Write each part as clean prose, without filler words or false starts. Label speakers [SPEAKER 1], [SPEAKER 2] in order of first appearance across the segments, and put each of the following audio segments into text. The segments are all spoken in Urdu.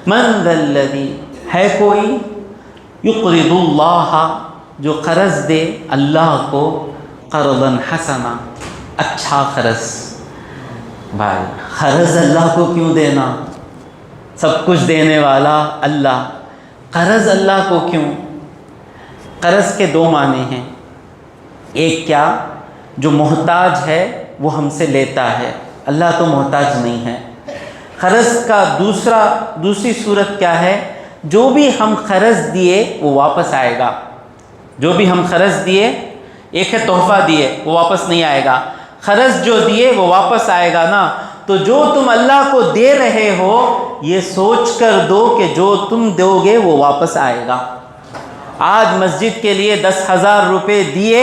[SPEAKER 1] من ذا الذی، ہے کوئی، یقرض اللہ، جو قرض دے اللہ کو، قرضا حسنا، اچھا قرض۔ بھائی قرض اللہ کو کیوں دینا؟ سب کچھ دینے والا اللہ، قرض اللہ کو کیوں؟ قرض کے دو معنی ہیں، ایک کیا، جو محتاج ہے وہ ہم سے لیتا ہے، اللہ تو محتاج نہیں ہے۔ قرض کا دوسری صورت کیا ہے، جو بھی ہم قرض دیے وہ واپس آئے گا۔ جو بھی ہم قرض دیے، ایک ہے تحفہ دیے وہ واپس نہیں آئے گا، قرض جو دیے وہ واپس آئے گا نا۔ تو جو تم اللہ کو دے رہے ہو یہ سوچ کر دو کہ جو تم دو گے وہ واپس آئے گا۔ آج مسجد کے لیے 10,000 روپے دیے،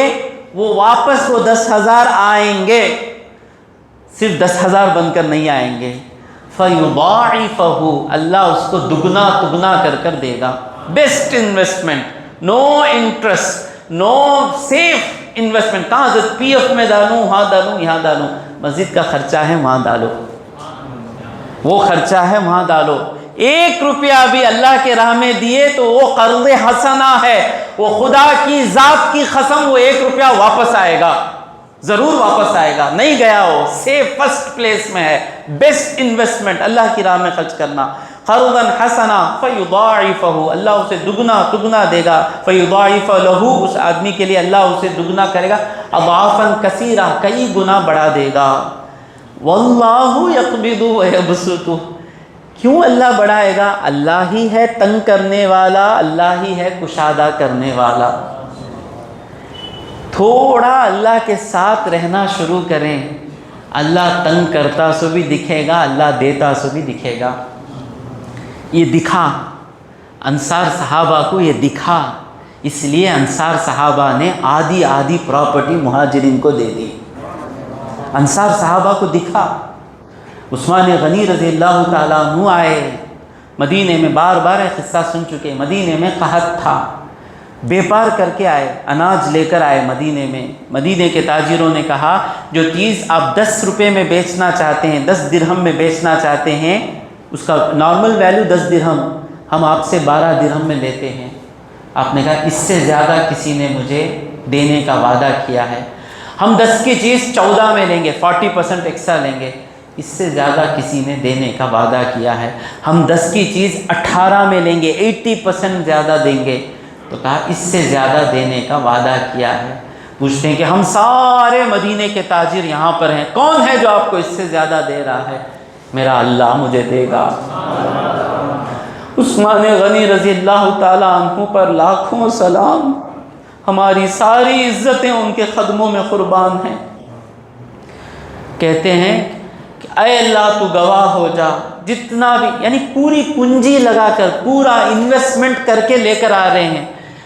[SPEAKER 1] وہ واپس وہ 10,000 آئیں گے، صرف 10,000 بن کر نہیں آئیں گے۔ فَيُضَاعِفَهُ، اللہ اس کو دگنا تگنا کر دے گا۔ بیسٹ انویسٹمنٹ، نو انٹرسٹ، نو سیف انویسٹمنٹ۔ کہاں سے پی ایف میں ڈالوں، وہاں ڈالوں، یہاں ڈالوں، مسجد کا خرچہ ہے وہاں ڈالو، وہ خرچہ ہے وہاں ڈالو۔ 1 روپیہ بھی اللہ کے راہ میں دیے تو وہ قرض حسنہ ہے، وہ خدا کی ذات کی قسم، وہ 1 روپیہ واپس آئے گا، ضرور واپس آئے گا، نہیں گیا وہ، سیف فرسٹ پلیس میں ہے۔ بیسٹ انویسٹمنٹ اللہ کی راہ میں خرچ کرنا۔ قرضا حسنا فیضاعفہ، اللہ اسے دگنا تگنا دے گا۔ فیضاعف لہ، اس آدمی کے لیے اللہ اسے دگنا کرے گا، اضعافا کثیرہ، کئی گنا بڑھا دے گا۔ واللہ یقبض ویبسط، کیوں اللہ بڑھائے گا؟ اللہ ہی ہے تنگ کرنے والا، اللہ ہی ہے کشادہ کرنے والا۔ تھوڑا اللہ کے ساتھ رہنا شروع کریں، اللہ تنگ کرتا سو بھی دکھے گا، اللہ دیتا سو بھی دکھے گا۔ یہ دکھا انصار صحابہ کو، یہ دکھا، اس لیے انصار صحابہ نے آدھی پراپرٹی مہاجرین کو دے دی۔ انصار صحابہ کو دکھا۔ عثمان غنی رضی اللہ تعالیٰ عنہ آئے مدینے میں، بار بار قصہ سن چکے، مدینے میں قحط تھا، بیپار کر کے آئے، اناج لے کر آئے مدینے میں۔ مدینے کے تاجروں نے کہا جو چیز آپ 10 روپے میں بیچنا چاہتے ہیں، 10 درہم میں بیچنا چاہتے ہیں، اس کا نارمل ویلیو 10 درہم، ہم آپ سے 12 درہم میں لیتے ہیں۔ آپ نے کہا اس سے زیادہ کسی نے مجھے دینے کا وعدہ کیا ہے، ہم 10 کی چیز 14 میں لیں گے، 40% ایکسٹرا لیں گے، اس سے زیادہ کسی نے دینے کا وعدہ کیا ہے، ہم 10 کی چیز 18 میں لیں گے، 80% زیادہ دیں گے۔ تو کہا اس سے زیادہ دینے کا وعدہ کیا ہے؟ پوچھتے ہیں کہ ہم سارے مدینے کے تاجر یہاں پر ہیں، کون ہے جو آپ کو اس سے زیادہ دے رہا ہے؟ میرا اللہ مجھے دے گا۔ عثمان غنی رضی اللہ تعالیٰ عنہ پر لاکھوں سلام، ہماری ساری عزتیں ان کے قدموں میں قربان ہیں۔ کہتے ہیں کہ اے اللہ تو گواہ ہو جا، جتنا بھی، یعنی پوری پونجی لگا کر، پورا انویسٹمنٹ کر کے لے کر آ رہے ہیں،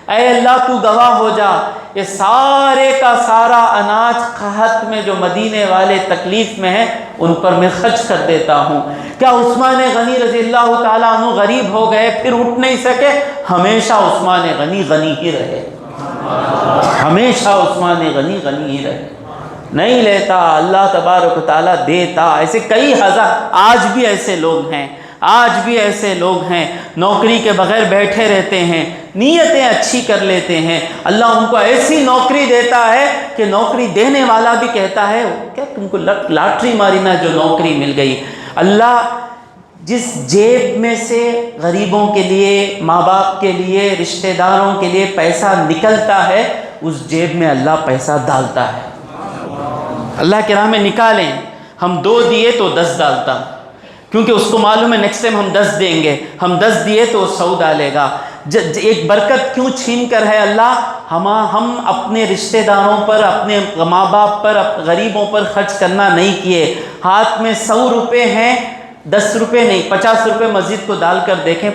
[SPEAKER 1] اے اللہ تو گواہ ہو جا، یہ سارے کا سارا اناج قحط میں جو مدینے والے تکلیف میں ہیں ان پر میں خرچ کر دیتا ہوں۔ کیا عثمان غنی رضی اللہ تعالیٰ عنہ غریب ہو گئے پھر اٹھ نہیں سکے؟ ہمیشہ عثمان غنی غنی ہی رہے، ہمیشہ عثمان غنی غنی ہی رہے، نہیں لیتا، اللہ تبارک و تعالیٰ دیتا۔ ایسے کئی ہزار، آج بھی ایسے لوگ ہیں، آج بھی ایسے لوگ ہیں، نوکری کے بغیر بیٹھے رہتے ہیں، نیتیں اچھی کر لیتے ہیں، اللہ ان کو ایسی نوکری دیتا ہے کہ نوکری دینے والا بھی کہتا ہے کیا تم کو لاٹری ماری نا جو نوکری مل گئی۔ اللہ جس جیب میں سے غریبوں کے لیے، ماں باپ کے لیے، رشتہ داروں کے لیے پیسہ نکلتا ہے، اس جیب میں اللہ پیسہ ڈالتا ہے۔ اللہ کے راہ میں نکالیں، ہم 2 دیے تو 10 ڈالتا، کیونکہ اس کو معلوم ہے نیکسٹ ٹائم ہم 10 دیں گے، ہم 10 دیے تو 100 ڈالے گا۔ ایک برکت کیوں چھین کر ہے اللہ؟ ہم اپنے رشتہ داروں پر، اپنے ماں باپ پر، غریبوں پر خرچ کرنا نہیں کیے۔ ہاتھ میں 100 روپے ہیں، 10 روپے نہیں، 50 روپے مسجد کو ڈال کر دیکھیں،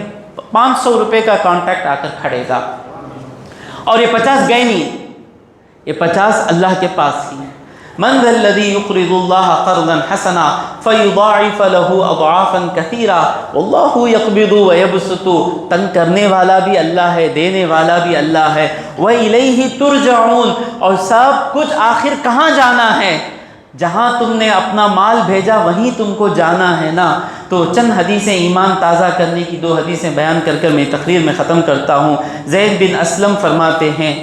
[SPEAKER 1] 500 روپے کا کانٹیکٹ آ کر کھڑے گا، اور یہ 50 گئے نہیں، یہ 50 اللہ کے پاس ہی ہیں۔ من ذا الذی یقرض اللہ قرضا حسنا فیضاعف له اضعافا کثیرا واللہ یقبض ویبسط، تنگ کرنے والا بھی اللہ ہے، دینے والا بھی اللہ ہے۔ وَإِلَيْهِ تُرْجَعُونَ، اور سب کچھ آخر کہاں جانا ہے؟ جہاں تم نے اپنا مال بھیجا وہیں تم کو جانا ہے نا۔ تو چند حدیثیں ایمان تازہ کرنے کی 2 حدیثیں بیان کر کر میں تقریر میں ختم کرتا ہوں۔ زید بن اسلم فرماتے ہیں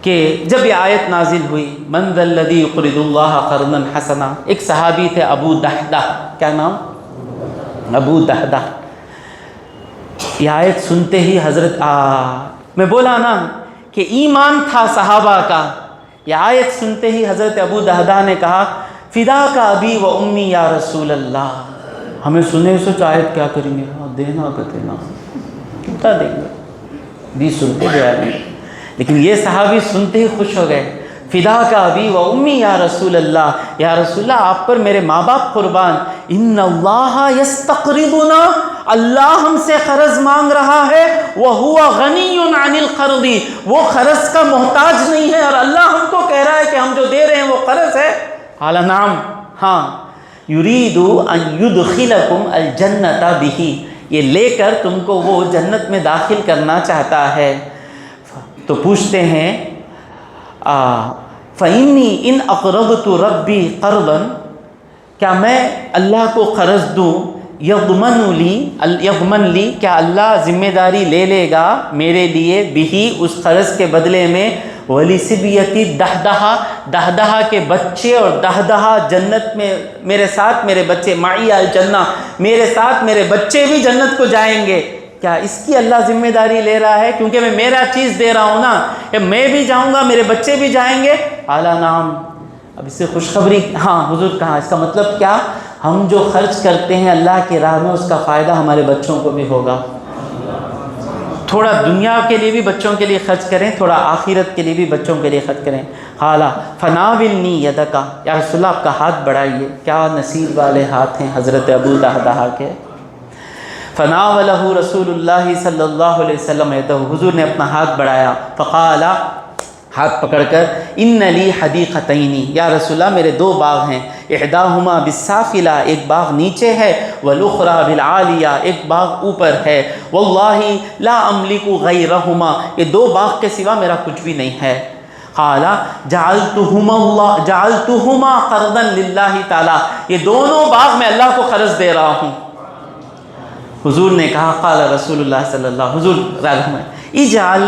[SPEAKER 1] کہ جب یہ آیت نازل ہوئی، من ذا الذی یقرض اللہ قرضا حسنا، ایک صحابی تھے ابو دحدہ، کیا نام؟ ابو دحدہ۔ یہ آیت سنتے ہی حضرت میں بولا نا کہ ایمان تھا صحابہ کا، یہ آیت سنتے ہی حضرت ابو دحدہ نے کہا فدا کا ابی و امی یا رسول اللہ۔ ہمیں سنے سوچ آیت کیا کریں گے، دینا کا دینا کتنا دیں گے، بھی سنتے گئے، لیکن یہ صحابی سنتے ہی خوش ہو گئے، فدا کا ابی و امی یا رسول اللہ، یا رسول اللہ آپ پر میرے ماں باپ قربان، ان اللہ یستقرضنا، اللہ ہم سے قرض مانگ رہا ہے، وہو غنی عن القرض، وہ قرض کا محتاج نہیں ہے، اور اللہ ہم کو کہہ رہا ہے کہ ہم جو دے رہے ہیں وہ قرض ہے۔ قال نعم، ہاں، یرید ان یدخلکم الجنۃ بہ، یہ لے کر تم کو وہ جنت میں داخل کرنا چاہتا ہے۔ تو پوچھتے ہیں فإنی ان اقرضت ربی قرضا، کیا میں اللہ کو قرض دوں، یضمن لی، کیا اللہ ذمہ داری لے لے گا میرے لیے، بھی اس قرض کے بدلے میں، وَلِسِبْيَةِ دَحْدَحَ، دحدحہ کے بچے، اور دحدحہ جنت میں میرے ساتھ میرے بچے، معی الجنہ، میرے ساتھ میرے بچے بھی جنت کو جائیں گے، کیا اس کی اللہ ذمہ داری لے رہا ہے؟ کیونکہ میں میرا چیز دے رہا ہوں نا، کہ میں بھی جاؤں گا میرے بچے بھی جائیں گے۔ اعلیٰ نام، اب اس سے خوشخبری، ہاں حضور کہاں، اس کا مطلب کیا، ہم جو خرچ کرتے ہیں اللہ کی راہ میں اس کا فائدہ ہمارے بچوں کو بھی ہوگا۔ تھوڑا دنیا کے لیے بھی بچوں کے لیے خرچ کریں، تھوڑا آخرت کے لیے بھی بچوں کے لیے خرچ کریں۔ قال فناولنی یدک، یا رسول اللہ آپ کا ہاتھ بڑھائیے، کیا نصیب والے ہاتھ ہیں حضرت ابو دحدہ کے۔ فناولہ رسول اللہ صلی اللہ علیہ وسلم یدہ، حضور نے اپنا ہاتھ بڑھایا، فقال، ہاتھ پکڑ کر، ان لی حدیقتین، یا رسول اللہ میرے 2 باغ ہیں، احداہما بالسافلہ، ایک باغ نیچے ہے، والاخری بالعالیہ، ایک باغ اوپر ہے، واللہ لا املک غیرہما، یہ 2 باغ کے سوا میرا کچھ بھی نہیں ہے۔ قال جعلتہما قرضا للہ تعالی، یہ دونوں باغ میں اللہ کو قرض دے رہا ہوں۔ حضور نے کہا، قال رسول اللہ صلی اللہ، حضور اجعل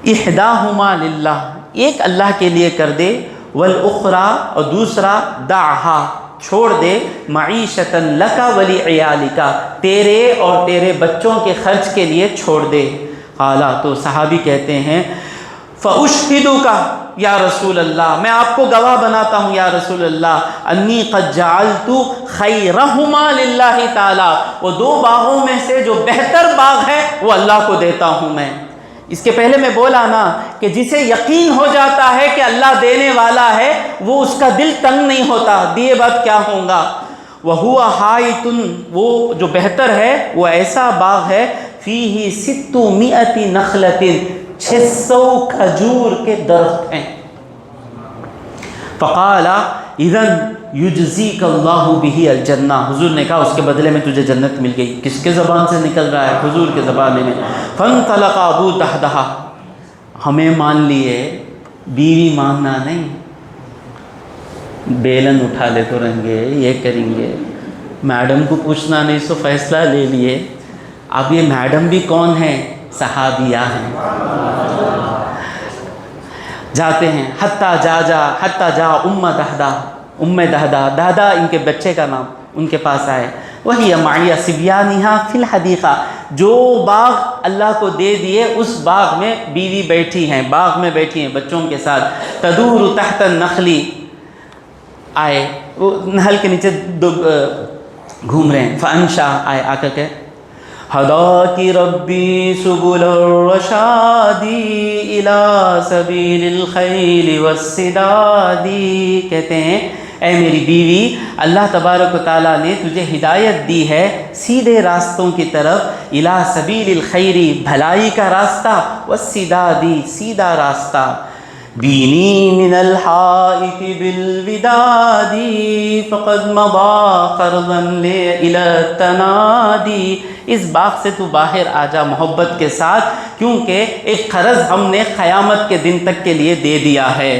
[SPEAKER 1] احداہما للہ، ایک اللہ کے لیے کر دے، والاخری، اور دوسرا دعہا، چھوڑ دے، معیشتا لک ولعیالک، تیرے اور تیرے بچوں کے خرچ کے لیے چھوڑ دے۔ قال، تو صحابی کہتے ہیں، فاشہدک یا رسول اللہ، میں آپ کو گواہ بناتا ہوں یا رسول اللہ، انی قد جعلت خیرہما للہ تعالی، وہ 2 باغوں میں سے جو بہتر باغ ہے وہ اللہ کو دیتا ہوں میں۔ اس کے پہلے میں بولا نا کہ جسے یقین ہو جاتا ہے کہ اللہ دینے والا ہے، وہ اس کا دل تنگ نہیں ہوتا، دیے بعد کیا ہوگا۔ وَهُوَ حَائِطٌ، وہ جو بہتر ہے وہ ایسا باغ ہے، فِيهِ 600 نخلة، 600 کھجور کے درخت ہیں۔ فقال اذن یجزیک اللہ بہ الجنہ، حضور نے کہا اس کے بدلے میں تجھے جنت مل گئی۔ کس کے زبان سے نکل رہا ہے؟ حضور کے زبان میں۔ فانطلق ابو دحدہ، ہمیں مان لیے، بیوی ماننا نہیں، بیلن اٹھا لے تو رہیں گے، یہ کریں گے، میڈم کو پوچھنا نہیں، سو فیصلہ لے لیے۔ اب یہ میڈم بھی کون ہیں؟ صحابیہ ہیں۔ جاتے ہیں، حتیٰ جا ام دحدہ، دحدہ ان کے بچے کا نام، ان کے پاس آئے، وہی معی صبیانہا فی الحدیقہ، جو باغ اللہ کو دے دیے اس باغ میں بیوی بیٹھی ہیں، باغ میں بیٹھی ہیں بچوں کے ساتھ، تدور تحت النخل، آئے وہ نہل کے نیچے گھوم رہے ہیں، فانشا، آئے آ کر کے، ہداکی ربی سبل الرشاد الی سبیل الخیل والسداد، کہتے ہیں اے میری بیوی، اللہ تبارک و تعالیٰ نے تجھے ہدایت دی ہے سیدھے راستوں کی طرف، الی سبیل الخیر، بھلائی کا راستہ، والسداد، سیدھا راستہ، بینی من الحائط بالوداد فقد مضى قرضا الى التنادی، اس باغ سے تو باہر آ جا محبت کے ساتھ، کیونکہ ایک قرض ہم نے قیامت کے دن تک کے لیے دے دیا ہے۔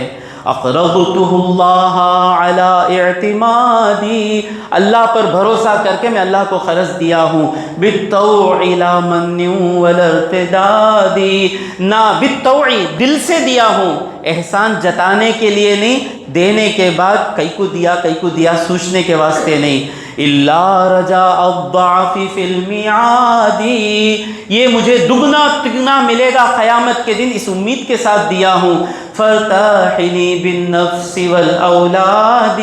[SPEAKER 1] اقرضتہ اللہ علی اعتمادی، اللہ پر بھروسہ کر کے میں اللہ کو قرض دیا ہوں، بالطوع لا من ولا ارتداد، نہ بالطوع دل سے دیا ہوں، احسان جتانے کے لیے نہیں، دینے کے بعد کئی کو دیا سوچنے کے واسطے نہیں، الا رجاء الضعف فی المیعاد، یہ مجھے دگنا تگنا ملے گا قیامت کے دن، اس امید کے ساتھ دیا ہوں، فارتاحنی بالنفس والاولاد،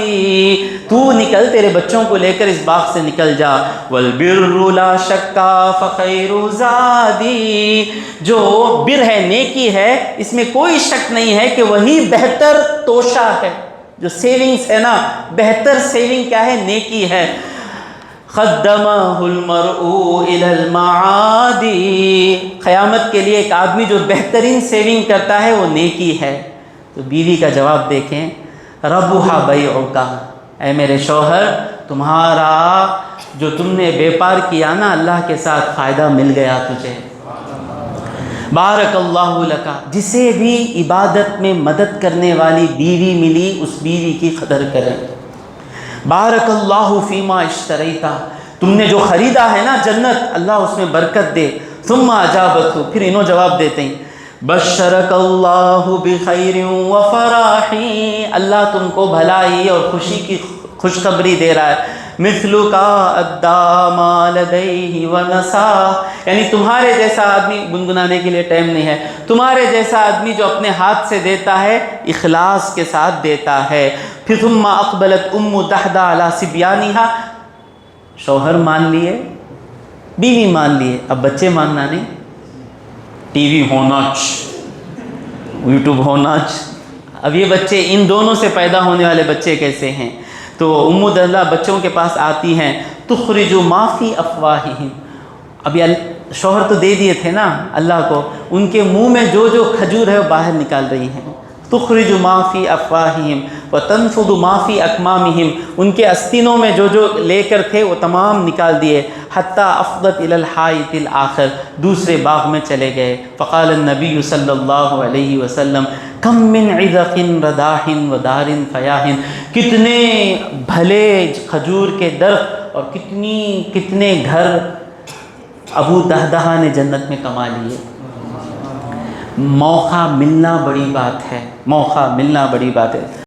[SPEAKER 1] تو نکل تیرے بچوں کو لے کر اس باغ سے نکل جا، والبر لا شک فخیر زادی، جو بر ہے نیکی ہے اس میں کوئی شک نہیں ہے کہ وہی بہتر توشہ ہے، جو سیونگز ہے نا، بہتر سیونگ کیا ہے؟ نیکی ہے، قدمہ المرء الی المعاد، قیامت کے لیے ایک آدمی جو بہترین سیونگ کرتا ہے وہ نیکی ہے۔ تو بیوی کا جواب دیکھیں، ربح بیعک، اے میرے شوہر تمہارا جو تم نے بیپار کیا نا اللہ کے ساتھ فائدہ مل گیا تجھے، بارک اللہ لکا، جسے بھی عبادت میں مدد کرنے والی بیوی ملی اس بیوی کی قدر کریں، بارک اللہ فیما اشتریتا، تم نے جو خریدا ہے نا جنت، اللہ اس میں برکت دے، ثم اجابت، پھر انہوں جواب دیتے ہیں، بشرک اللہ بخیر وفراح، اللہ تم کو بھلائی اور خوشی کی خوشخبری دے رہا ہے، مثلک ادی ما لدیہ ونسا، یعنی تمہارے جیسا آدمی، گنگنانے کے لیے ٹائم نہیں ہے، تمہارے جیسا آدمی جو اپنے ہاتھ سے دیتا ہے اخلاص کے ساتھ دیتا ہے۔ پھر ثم اقبلت ام دحدہ علی صبیانہا، شوہر مان لیے، بیوی مان لیے، اب بچے ماننا نہیں، ٹی وی ہونا، یوٹیوب ہونا، اب یہ بچے ان دونوں سے پیدا ہونے والے بچے کیسے ہیں؟ تو ام دحدہ بچوں کے پاس آتی ہیں، تخرج ما فی افواہہم، اب یہ شوہر تو دے دیے تھے نا اللہ کو، ان کے منہ میں جو جو کھجور ہے وہ باہر نکال رہی ہیں، تخرج ما فی افواہہم وتنفض ما فی اکمامہم، ان کے استینوں میں جو جو لے کر تھے وہ تمام نکال دیے، حتی افضت الی الحائط الاخر، دوسرے باغ میں چلے گئے، فقال النبی صلی اللہ علیہ وسلم کم من عذق رداح ودار فیاح، کتنے بھلے کھجور کے درخت اور کتنے گھر ابو دحدہ نے جنت میں کما لیے۔ موقع ملنا بڑی بات ہے، موقع ملنا بڑی بات ہے۔